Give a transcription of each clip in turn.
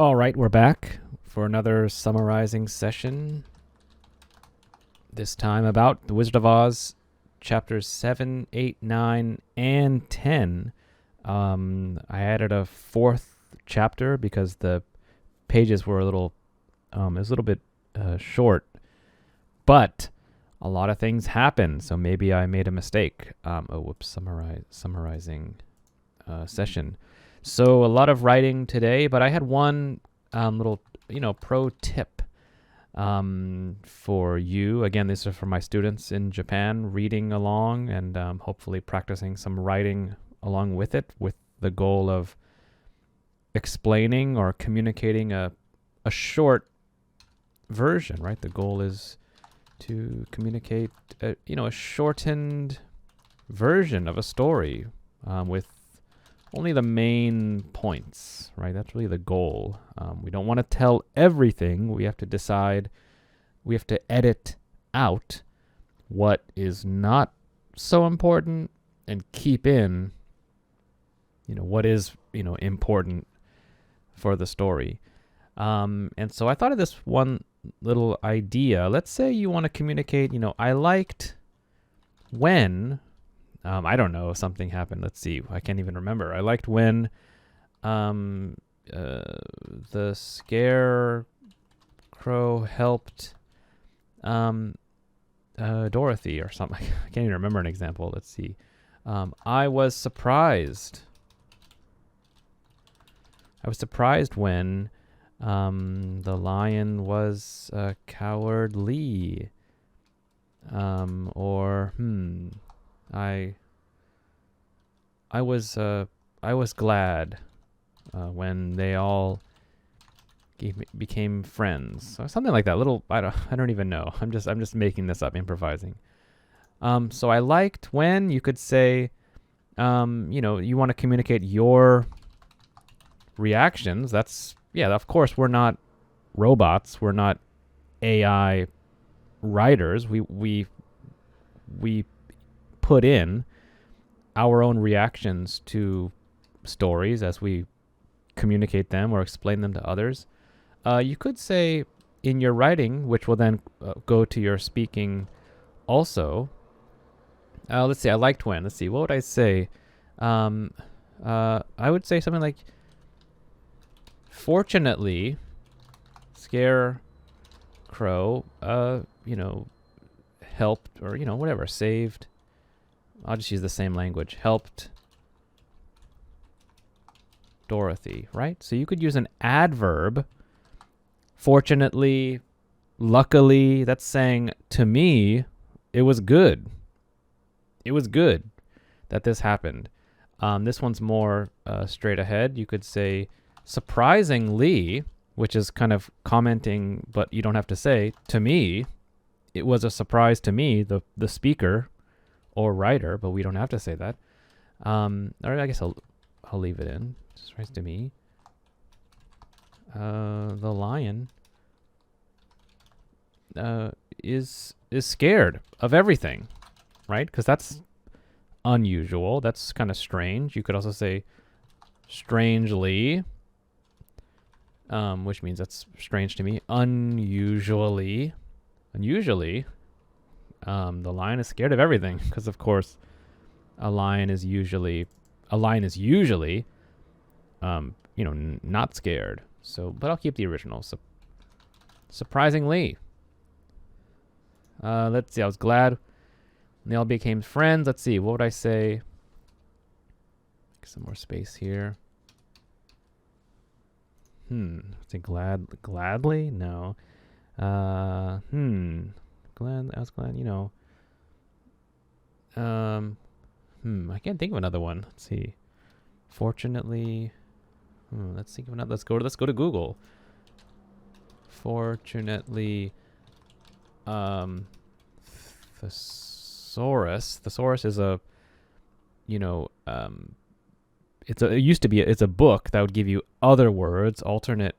All right, we're back for another summarizing session. This time about The Wizard of Oz, chapters 7, 8, 9, and 10. I added a fourth chapter because the pages were it was a little bit short, but a lot of things happened, so maybe I made a mistake. Summarizing session. So a lot of writing today, but I had one little, pro tip for you. Again, these are for my students in Japan, reading along and hopefully practicing some writing along with it, with the goal of explaining or communicating a short version, right? The goal is to communicate, a shortened version of a story with only the main points, right? That's really the goal. We don't want to tell everything. We have to decide, we have to edit out what is not so important and keep in, what is, important for the story. And so I thought of this one little idea. Let's say you want to communicate, I liked when... I don't know, something happened. Let's see. I can't even remember. I liked when the scarecrow helped Dorothy or something. I can't even remember an example. Let's see. I was surprised. I was surprised when the lion was cowardly. I was glad when they all became friends. So something like that. I don't even know. I'm just making this up, improvising. So I liked when you could say, you want to communicate your reactions. Of course we're not robots. We're not AI writers. We put in our own reactions to stories as we communicate them or explain them to others. You could say in your writing, which will then go to your speaking also. Let's see, I liked when. Let's see, what would I say? I would say something like, fortunately, Scarecrow, helped, or, whatever, saved. I'll just use the same language. Helped Dorothy, right? So you could use an adverb. Fortunately, luckily, that's saying, to me, it was good. It was good that this happened. This one's more straight ahead. You could say, surprisingly, which is kind of commenting, but you don't have to say, to me, it was a surprise to me, the speaker or writer, but we don't have to say that. Or I guess I'll leave it in. Surprise to me. The lion is scared of everything, right? Because that's unusual. That's kind of strange. You could also say strangely, which means that's strange to me. Unusually, the lion is scared of everything because, of course, a lion is usually not scared. So, but I'll keep the original. So, surprisingly, let's see. I was glad they all became friends. Let's see. What would I say? Make some more space here. Say gladly? No. Glad. I was glad. I can't think of another one. Let's see. Fortunately. Let's think of another. Let's go to Google. Fortunately, thesaurus. Thesaurus is a, it's a book that would give you other words, alternate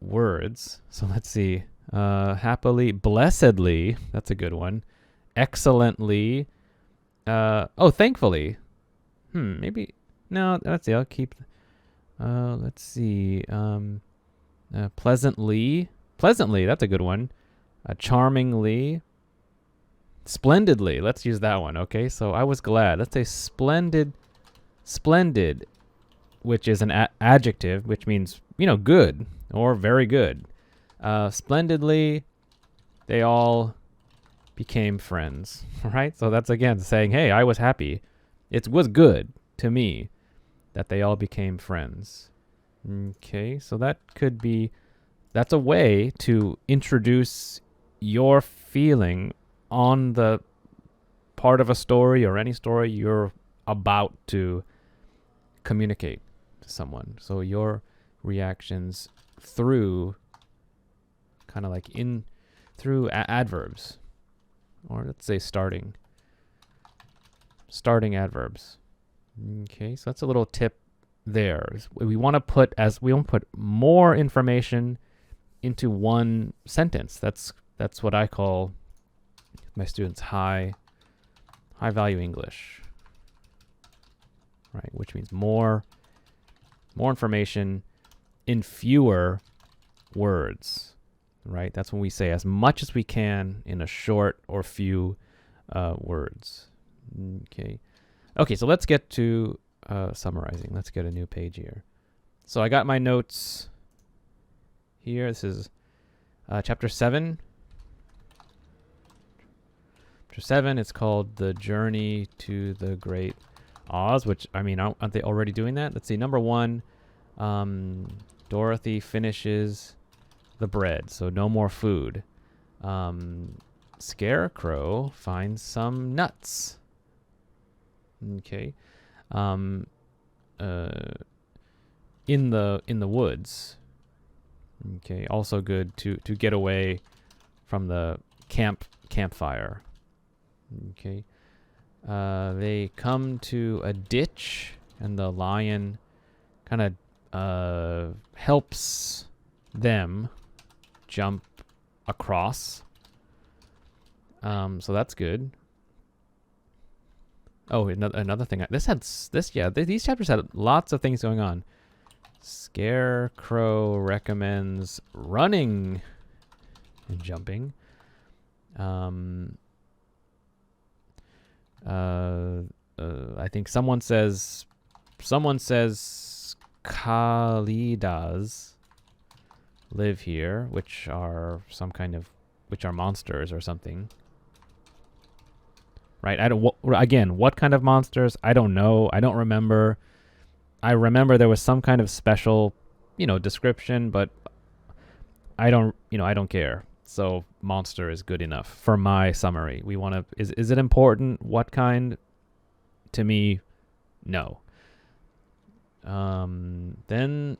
words. So let's see. Happily, blessedly. That's a good one. Excellently. Thankfully. Maybe. No, let's see. I'll keep. Let's see. Pleasantly. Pleasantly, that's a good one. Charmingly. Splendidly. Let's use that one. Okay, so I was glad. Let's say splendid. Splendid, which is an adjective, which means, good or very good. Splendidly, they all became friends, right? So that's again saying, hey, I was happy. It was good to me that they all became friends. Okay, so that's a way to introduce your feeling on the part of a story or any story you're about to communicate to someone. So your reactions through kind of like through adverbs, or let's say starting adverbs. Okay, so that's a little tip there. We want to put more information into one sentence. That's what I call my students high value English, right? Which means more information in fewer words, right? That's when we say as much as we can in a short or few words. Okay, so let's get to summarizing. Let's get a new page here. So I got my notes here. This is chapter 7. Chapter 7, it's called The Journey to the Great Oz, which, aren't they already doing that? Let's see. Number 1, Dorothy finishes the bread, so no more food. Scarecrow finds some nuts. Okay. In the woods. Okay. Also good to get away from the campfire. Okay. They come to a ditch, and the lion kind of helps them jump across. So that's good. Oh, another thing. These chapters had lots of things going on. Scarecrow recommends running and jumping. I think someone says Kalidas live here, which are monsters or something. Right? What kind of monsters? I don't know. I don't remember. I remember there was some kind of special, description, but I don't care. So monster is good enough for my summary. We want to, is it important what kind? To me, no. Then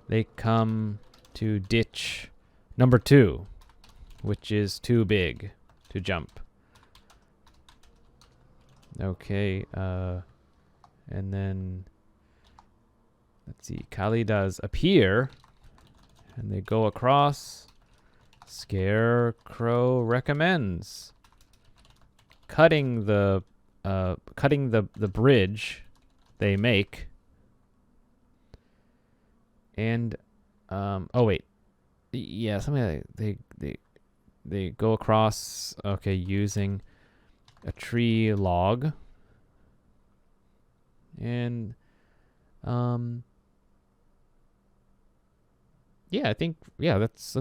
they come to ditch number 2, which is too big to jump. Okay, and then let's see, Kali does appear, and they go across. Scarecrow recommends cutting the bridge they make. And something like they go across, okay, using a tree log. And let's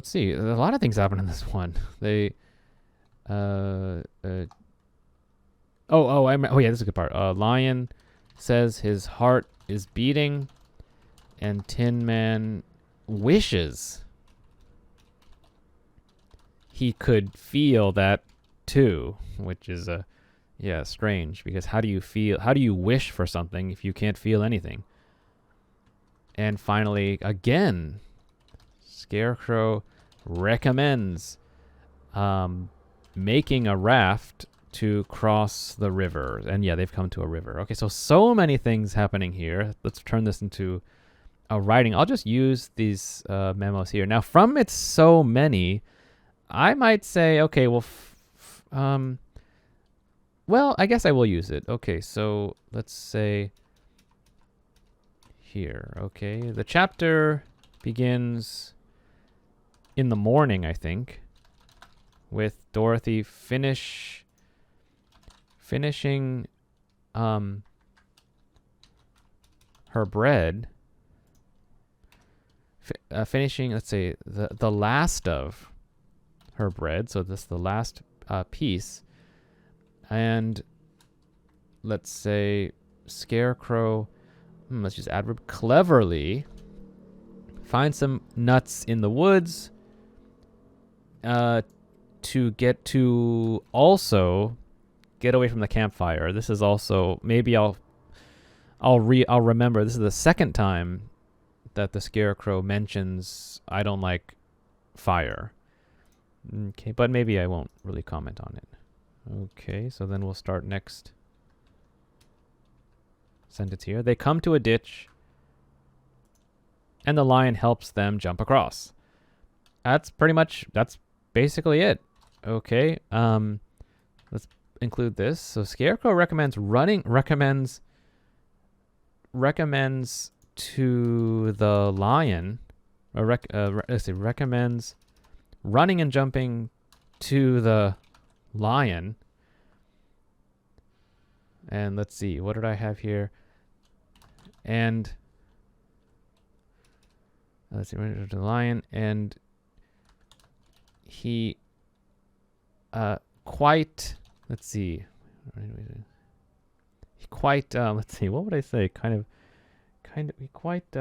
see. A lot of things happen in this one. This is a good part. Lion says his heart is beating, and Tin Man wishes he could feel that too, which is strange, because how do you wish for something if you can't feel anything? And finally, again, Scarecrow recommends making a raft to cross the river. And they've come to a river. Okay, so many things happening here. Let's turn this into a writing. I'll just use these memos here. Now, from its so many, I might say, okay, well, I guess I will use it. Okay, so let's say here? Okay, the chapter begins in the morning, I think, with Dorothy finishing her bread, finishing, let's say, the last of her bread. So this is the last piece. And let's say Scarecrow, let's just adverb, cleverly find some nuts in the woods to get to also get away from the campfire. This is also, maybe I'll remember, this is the second time that the Scarecrow mentions I don't like fire. Okay, but maybe I won't really comment on it. Okay, so then we'll start next sentence here. They come to a ditch, and the lion helps them jump across. That's basically it. Okay, let's include this. So Scarecrow recommends to the lion, or recommends running and jumping to the lion. And let's see, what did I have here? And let's see, running to the lion, and he quite, let's see, he quite, let's see, what would I say? He quite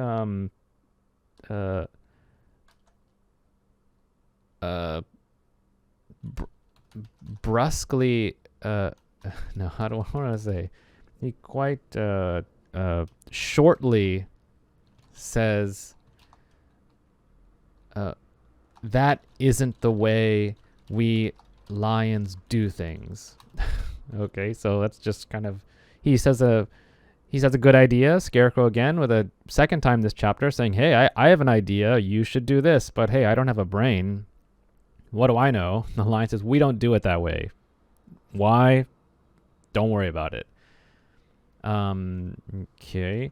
brusquely, no, I don't want to say. He quite shortly says, that isn't the way we lions do things. Okay, so that's just kind of, he says a good idea, Scarecrow again, with a second time this chapter, saying, hey, I have an idea, you should do this, but hey, I don't have a brain. What do I know? The lion says, we don't do it that way. Why? Don't worry about it. Okay.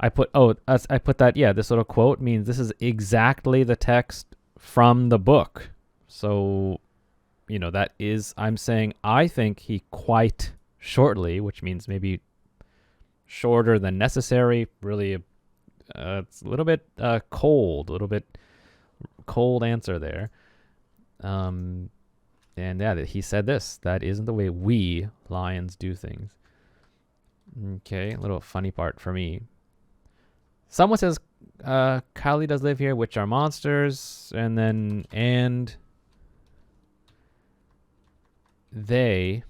I put that, yeah, this little quote means this is exactly the text from the book. So, that is, I'm saying, I think he quite shortly, which means maybe shorter than necessary, really, it's a little bit cold answer there. And yeah, he said this, that isn't the way we lions do things. Okay, a little funny part for me. Someone says, Kylie does live here, which are monsters, and then, they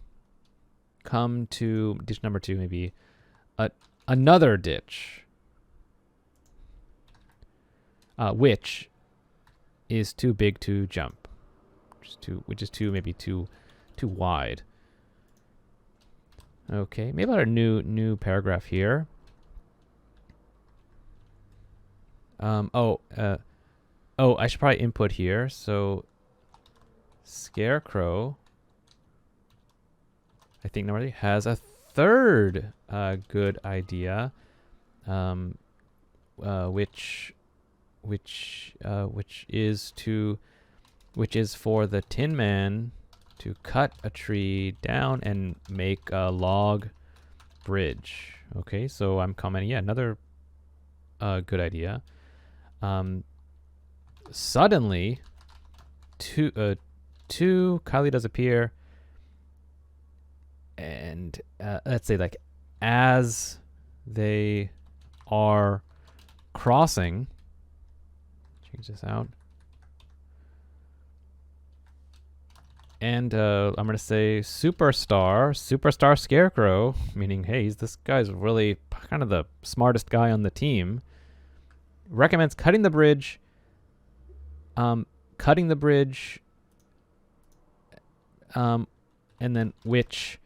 come to ditch number 2, maybe, another ditch, which is too big to jump. Which is maybe too wide. Okay, maybe our new paragraph here. I should probably input here. So Scarecrow, I think normally has a third good idea, which is for the Tin Man to cut a tree down and make a log bridge. Okay, so I'm commenting, yeah, another good idea. Suddenly, two Kylie does appear, and let's say, like, as they are crossing, change this out. And I'm going to say superstar Scarecrow, meaning, hey, this guy's really kind of the smartest guy on the team, recommends cutting the bridge, and then which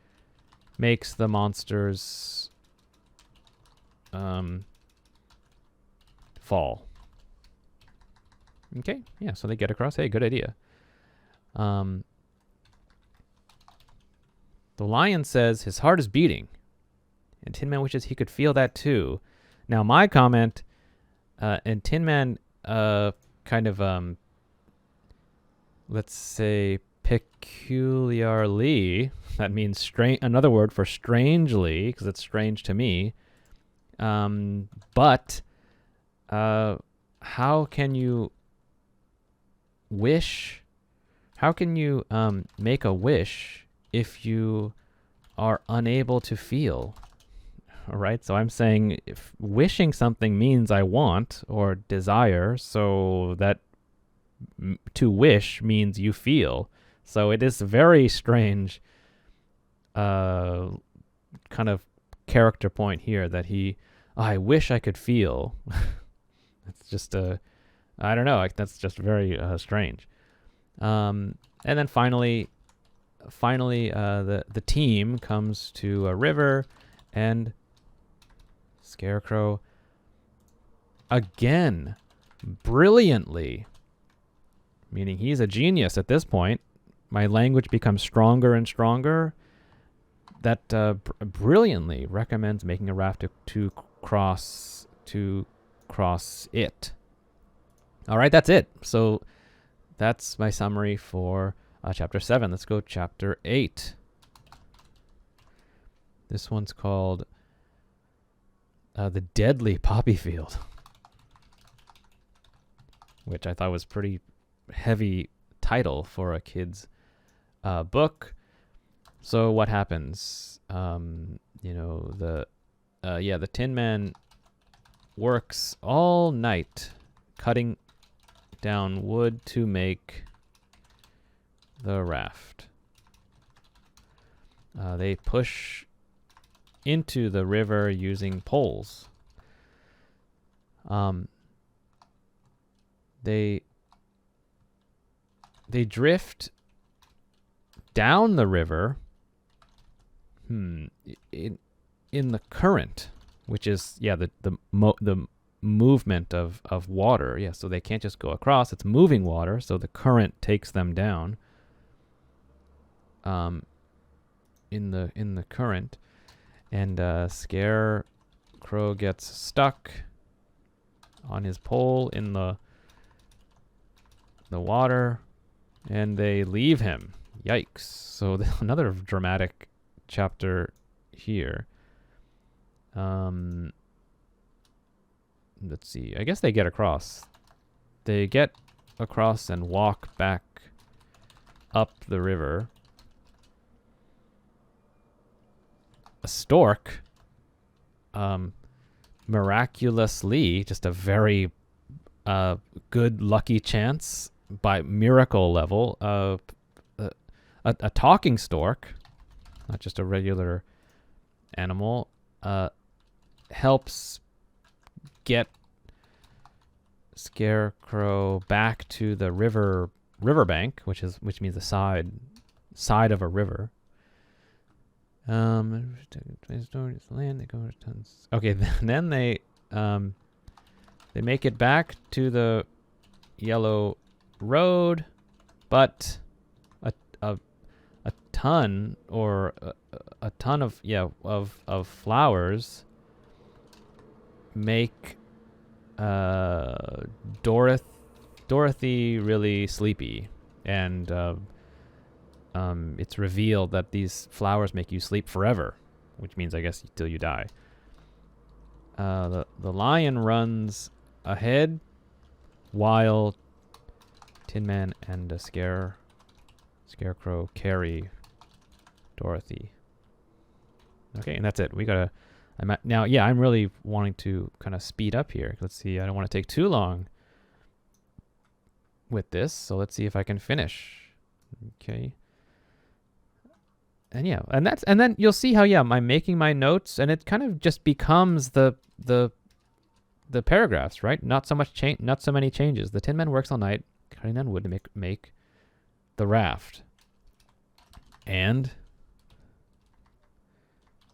makes the monsters fall. Okay, yeah, so they get across. Hey, good idea. The lion says his heart is beating, and Tin Man wishes he could feel that too. Now, my comment, and Tin Man, kind of, let's say, peculiarly, that means strange, another word for strangely, because it's strange to me. But how can you wish? How can you make a wish if you are unable to feel? All right, so I'm saying if wishing something means I want or desire, so that to wish means you feel. So it is very strange kind of character point here that I wish I could feel. It's just I don't know, like, that's just very strange. And then finally the team comes to a river, and Scarecrow again brilliantly, meaning he's a genius at this point. My language becomes stronger and stronger. That brilliantly recommends making a raft to cross it. All right, that's it. So that's my summary for chapter 7. Let's go chapter 8. This one's called The Deadly Poppy Field, which I thought was pretty heavy title for a kid's book. So what happens? The Tin Man works all night cutting down wood to make the raft. They push into the river using poles. They drift down the river in the current, which is the movement of water. Yeah, so they can't just go across. It's moving water, so the current takes them down. In the current, and Scarecrow gets stuck on his pole in the water, and they leave him. Yikes! So another dramatic chapter here. Let's see. I guess they get across. They get across and walk back up the river. A stork, miraculously, just a very good lucky chance by miracle level, a talking stork, not just a regular animal, helps get Scarecrow back to the riverbank, which means the side of a river. Okay, then they make it back to the yellow road, but a ton of flowers make Dorothy really sleepy, and it's revealed that these flowers make you sleep forever, which means, I guess, till you die. The lion runs ahead while Tin Man and Scarecrow carry Dorothy. Okay, and that's it. I'm really wanting to kind of speed up here. Let's see. I don't want to take too long with this, so let's see if I can finish. Okay. And and then you'll see how I'm making my notes, and it kind of just becomes the paragraphs, right? Not so many changes. The Tin Man works all night cutting down wood to make the raft, and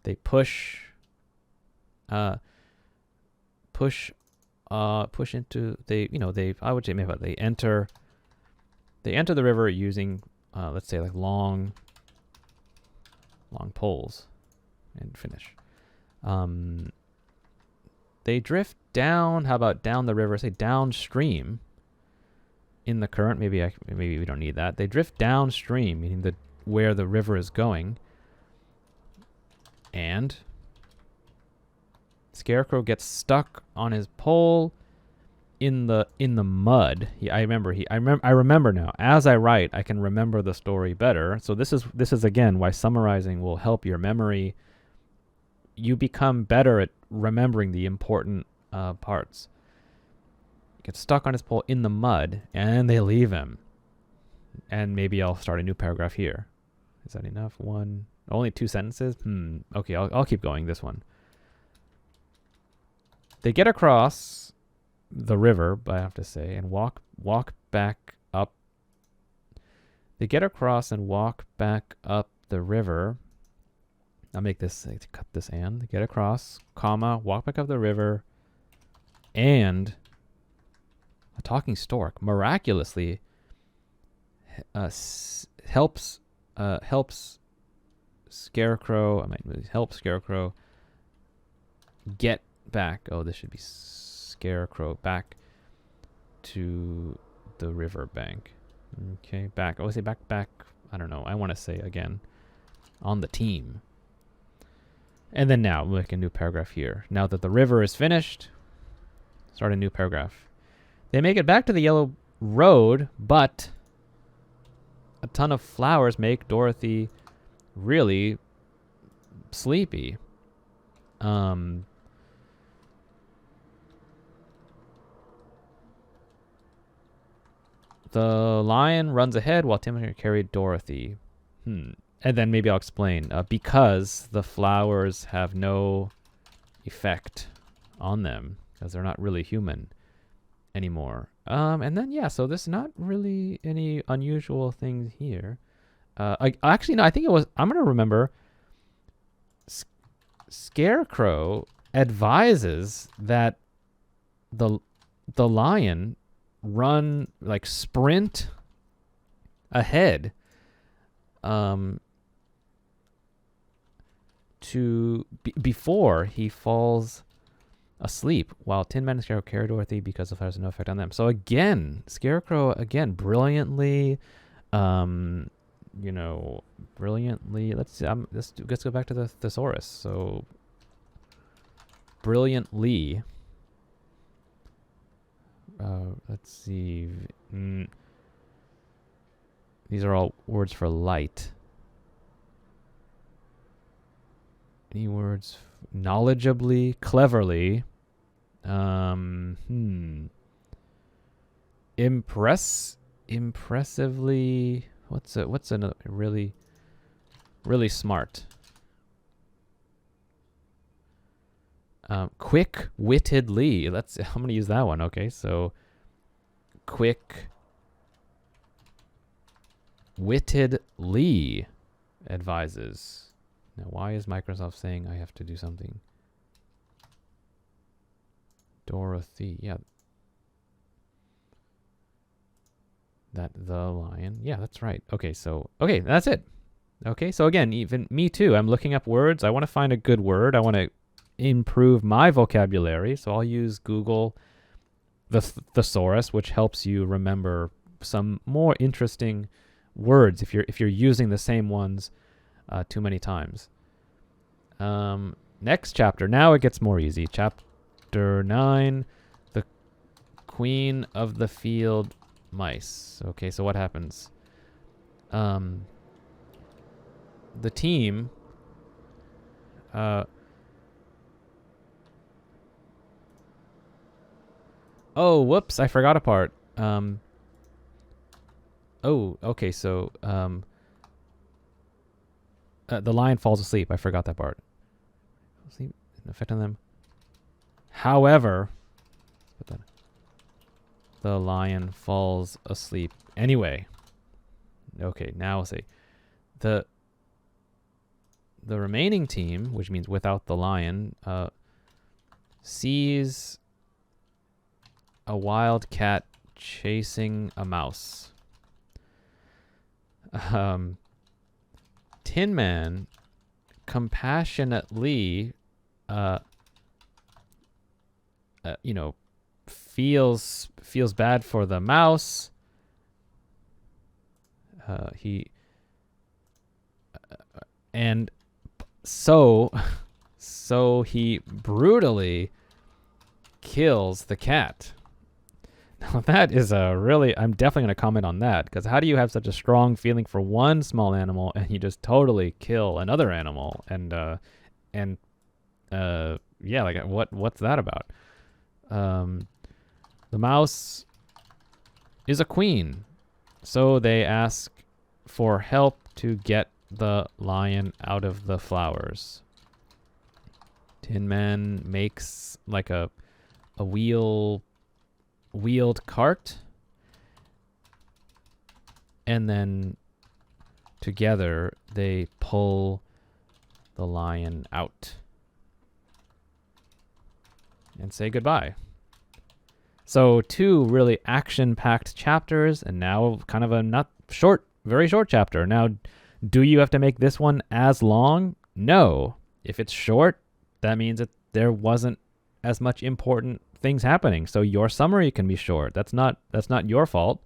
they push into I would say maybe they enter the river using let's say like long poles, and finish. They drift down. How about down the river? Say downstream. In the current, maybe we don't need that. They drift downstream, meaning where the river is going. And Scarecrow gets stuck on his pole in the mud. I remember now. As I write, I can remember the story better. So this is again why summarizing will help your memory. You become better at remembering the important parts. Gets stuck on his pole in the mud, and they leave him. And maybe I'll start a new paragraph here. Is that enough? Only 2 sentences? Okay, I'll keep going. This one. They get across the river, I have to say, and walk back up. They get across and walk back up the river. I'll make this, cut this and. They get across, comma, walk back up the river, and a talking stork miraculously helps Scarecrow. Help Scarecrow get back. Oh, this should be Scarecrow back to the riverbank. Okay, back. Oh, say back. I don't know. I want to say again on the team. And then now we'll make a new paragraph here. Now that the river is finished, start a new paragraph. They make it back to the yellow road, but a ton of flowers make Dorothy really sleepy. The lion runs ahead while Tim carried Dorothy. And then maybe I'll explain. Because the flowers have no effect on them, because they're not really human anymore. And then, yeah, so there's not really any unusual things here. Actually, no, I think it was, I'm going to remember, Scarecrow advises that the lion sprint ahead before he falls asleep, while Tin Man and Scarecrow carry Dorothy because the flowers have no effect on them. So again, Scarecrow brilliantly, brilliantly. Let's go back to the thesaurus. So brilliantly. Let's see. These are all words for light. Any words? Knowledgeably, cleverly, impressively. What's another? Really smart. Quick-wittedly. I'm gonna use that one. Okay, so quick-wittedly advises. Now, why is Microsoft saying I have to do something? Dorothy, yeah. That the lion. Yeah, that's right. Okay, that's it. Okay, so again, even me too. I'm looking up words. I want to find a good word. I want to improve my vocabulary. So I'll use Google the thesaurus, which helps you remember some more interesting words if you're using the same ones too many times. Next chapter. Now it gets more easy. Chapter 9, the Queen of the Field Mice. Okay, so what happens? The team oh, whoops, I forgot a part. Oh, okay, so the lion falls asleep. I forgot that part. Sleep, effect on them. However, the lion falls asleep anyway. Okay, now we'll see. The remaining team, which means without the lion, sees a wild cat chasing a mouse. Tin Man compassionately feels bad for the mouse. He and so he brutally kills the cat. Now that is I'm definitely going to comment on that, because how do you have such a strong feeling for one small animal and you just totally kill another animal? What's that about? The mouse is a queen, so they ask for help to get the lion out of the flowers. Tin Man makes like a wheeled cart, and then together they pull the lion out and say goodbye. So 2 really action-packed chapters, and now kind of a very short chapter. Now, do you have to make this one as long? No. If it's short, that means that there wasn't as much important things happening. So your summary can be short. That's not your fault.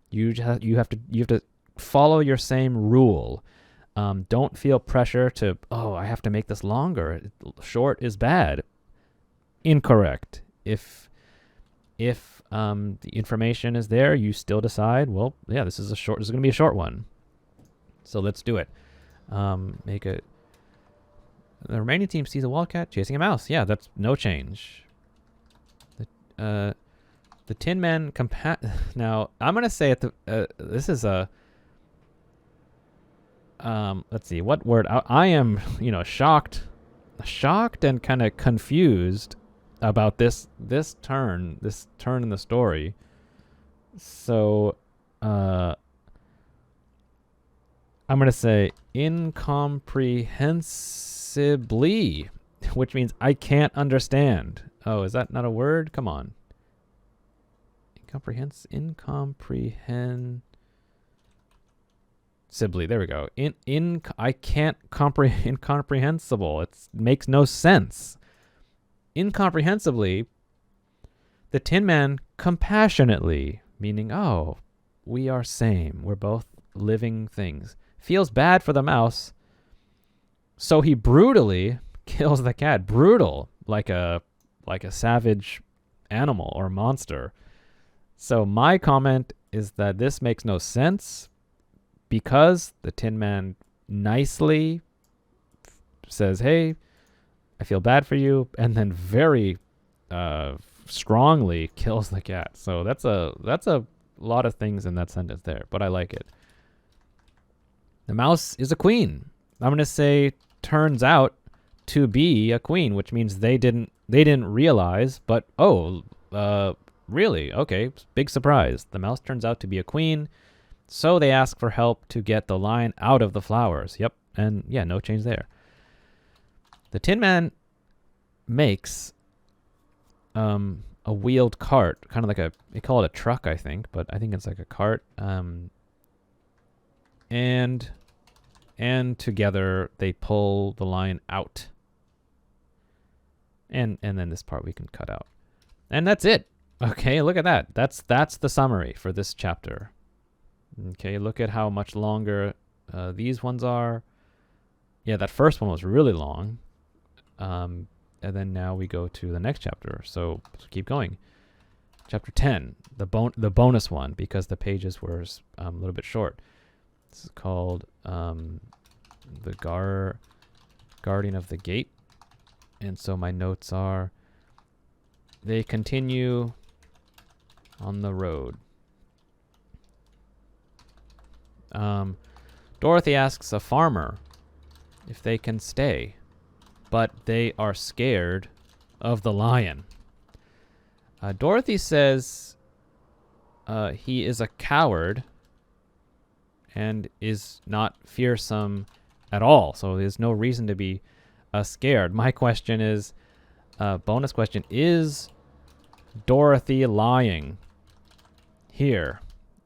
You have to follow your same rule. Don't feel pressure to, I have to make this longer. Short is bad. Incorrect. If the information is there, you still decide, well, yeah, this is going to be a short one. So let's do it. The remaining team sees a wildcat chasing a mouse. Yeah, that's no change. The Tin Man now, I'm going to say this is a, let's see, what word? I am, shocked and kind of confused about this turn in the story. So, I'm going to say incomprehensibly, which means I can't understand. Oh, is that not a word? Come on. Incomprehensibly. There we go. I can't incomprehensible. It makes no sense. Incomprehensibly, the Tin Man compassionately, meaning, we are same. We're both living things. Feels bad for the mouse, so he brutally kills the cat. Brutal, like a savage animal or monster. So my comment is that this makes no sense, because the Tin Man nicely says, hey, I feel bad for you, and then very strongly kills the cat. So that's a lot of things in that sentence there, but I like it. The mouse is a queen. I'm going to say turns out to be a queen, which means they didn't realize, but really? Okay, big surprise. The mouse turns out to be a queen, so they ask for help to get the lion out of the flowers. Yep, and yeah, no change there. The Tin Man makes a wheeled cart, kind of like they call it a truck, I think, but I think it's like a cart. And together they pull the lion out. And then this part we can cut out. And that's it. Okay, look at that. That's the summary for this chapter. Okay, look at how much longer these ones are. Yeah, that first one was really long. And then now we go to the next chapter. So keep going. Chapter 10, the bonus one, because the pages were a little bit short. This is called the Guardian of the Gate. And so my notes are, they continue on the road. Dorothy asks a farmer if they can stay, but they are scared of the lion. Dorothy says he is a coward and is not fearsome at all, so there's no reason to be scared. My question is, bonus question, is Dorothy lying here?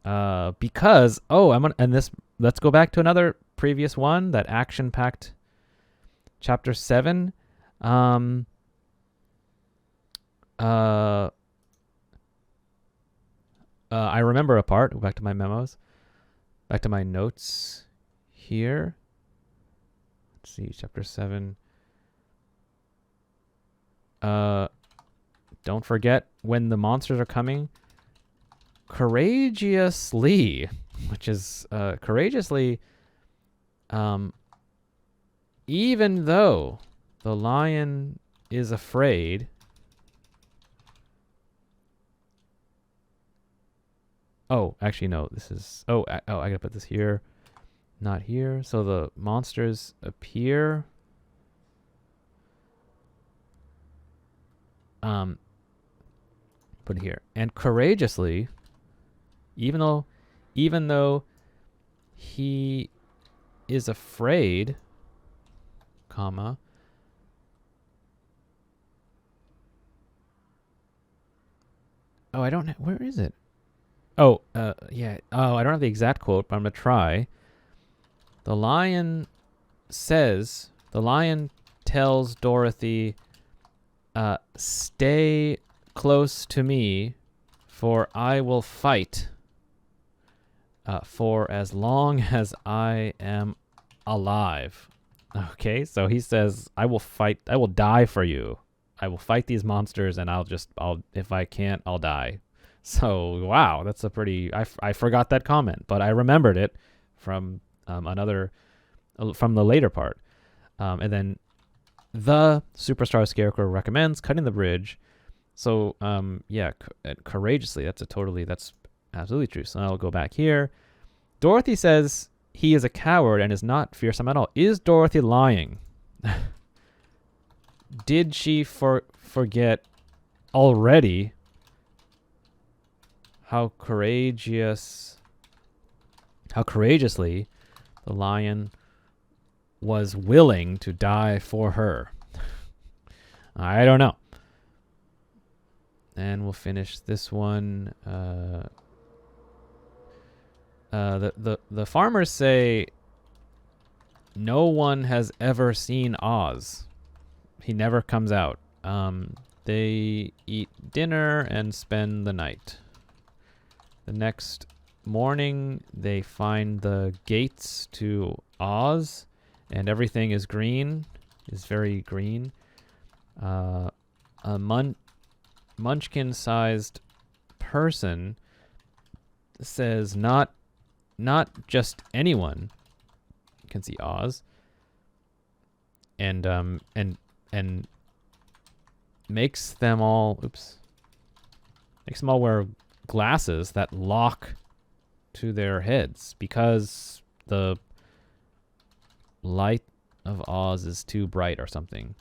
Because let's go back to another previous one, that action-packed chapter 7. I remember a part. Go back to my memos. Back to my notes here. Let's see, chapter 7. Don't forget when the monsters are coming. Courageously, which is courageously, even though the lion is afraid. Oh, actually, no. This is... Oh, I gotta put this here. Not here. So the monsters appear. Put it here. And courageously, even though he is afraid, comma... Oh, I don't... Where is it? Oh, yeah. Oh, I don't have the exact quote, but I'm going to try. The lion tells Dorothy, stay close to me, for I will fight for as long as I am alive. Okay, so he says, I will die for you. I will fight these monsters, and if I can't, I'll die. So, wow, that's a pretty... I forgot that comment, but I remembered it from from the later part. And then the Superstar Scarecrow recommends cutting the bridge. So, courageously, that's absolutely true. So I'll go back here. Dorothy says he is a coward and is not fearsome at all. Is Dorothy lying? Did she forget already how courageously the lion was willing to die for her? I don't know. And we'll finish this one. The farmers say no one has ever seen Oz. He never comes out. They eat dinner and spend the night. The next morning, they find the gates to Oz, and everything is green, is very green. A munchkin-sized person says not just anyone can see Oz, and makes them all wear glasses that lock to their heads because the light of Oz is too bright or something.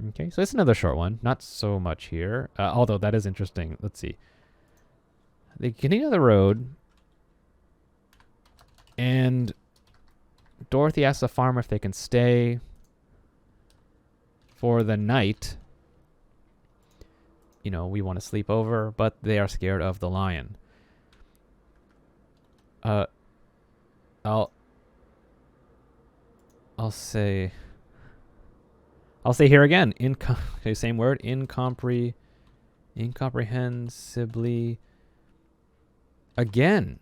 Okay, so it's another short one. Not so much here, although that is interesting. Let's see. They continue the road, and Dorothy asks the farmer if they can stay for the night. You know, we want to sleep over, but they are scared of the lion. I'll say here again. Same word. Incomprehensibly. Again.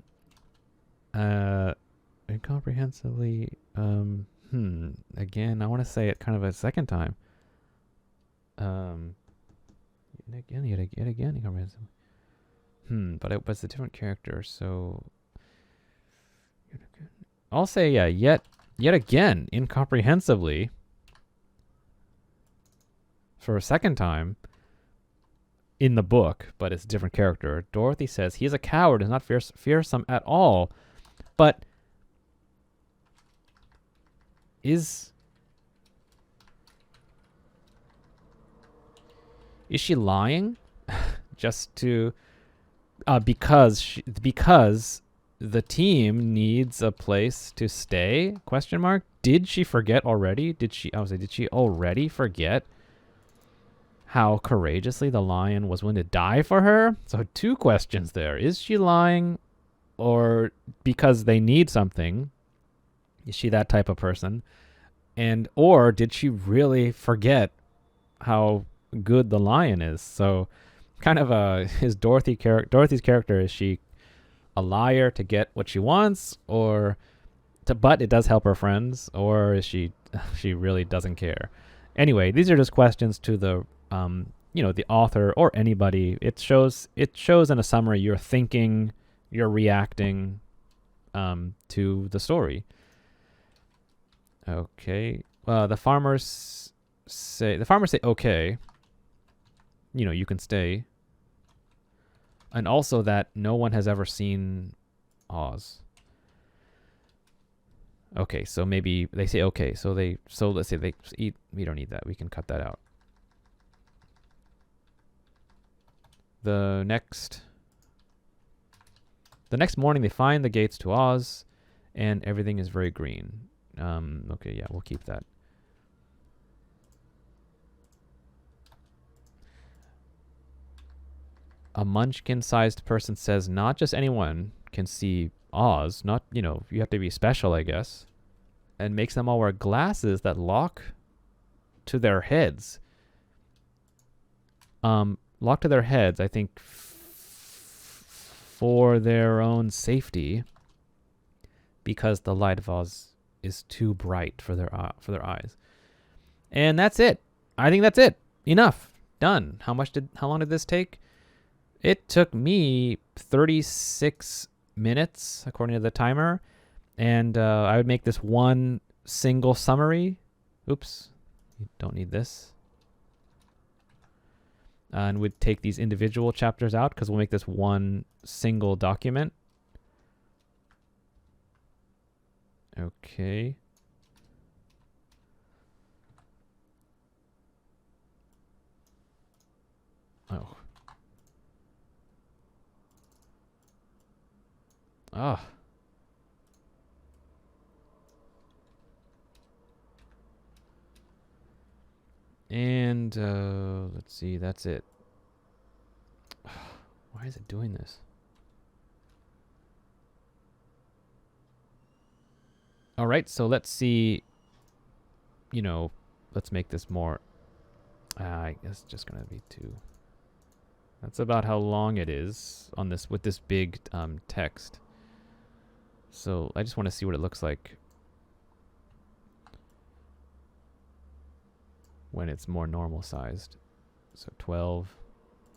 Incomprehensibly. Again, I want to say it kind of a second time. Yet again, incomprehensibly. But it's a different character, so I'll say yet again, incomprehensibly, for a second time in the book, but it's a different character. Dorothy says he is a coward, is not fearsome at all, but is she lying? Just to because the team needs a place to stay? ? Did she forget already? Did she already forget how courageously the lion was willing to die for her? So 2 questions there. Is she lying, or because they need something? Is she that type of person? Or did she really forget how good the lion is. So kind of Dorothy's character, is she a liar to get what she wants, but it does help her friends, or is she really doesn't care? Anyway, these are just questions to the the author or anybody. It shows in a summary you're thinking, you're reacting to the story. Okay. The farmers say okay. You can stay. And also that no one has ever seen Oz. Okay, so maybe they say okay. So let's say they eat. We don't need that. We can cut that out. The next morning, they find the gates to Oz, and everything is very green. Okay, yeah, we'll keep that. A munchkin-sized person says not just anyone can see Oz. Not, you have to be special, I guess. And makes them all wear glasses that lock to their heads. Lock to their heads, I think, for their own safety, because the light of Oz is too bright for their eyes. And that's it. I think that's it. Enough. Done. How long did this take? It took me 36 minutes, according to the timer. And I would make this one single summary. Oops. You don't need this. And would take these individual chapters out, because we'll make this one single document. Okay. Oh. Ah. And let's see, that's it. Why is it doing this? All right, so let's see. Let's make this more. I guess it's just gonna be 2. That's about how long it is on this with this big text. So I just want to see what it looks like when it's more normal sized. So 12.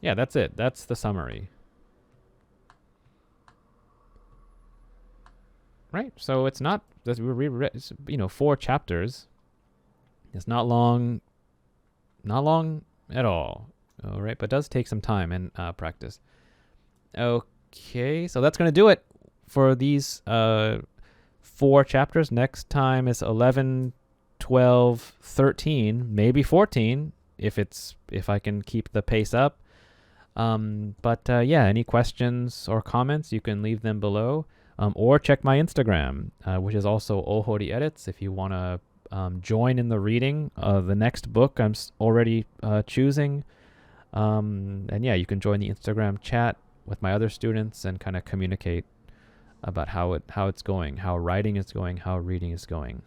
Yeah, that's it. That's the summary. Right. So it's not. It's 4 chapters. It's not long. Not long at all. All right, but it does take some time and practice. Okay, so that's going to do it for these 4 chapters. Next time is 11, 12, 13, maybe 14 if I can keep the pace up. Yeah, any questions or comments, you can leave them below, or check my Instagram, which is also Ohori Edits, if you want to join in the reading of the next book I'm already choosing. And yeah, you can join the Instagram chat with my other students and kind of communicate about how it's going, how writing is going, how reading is going.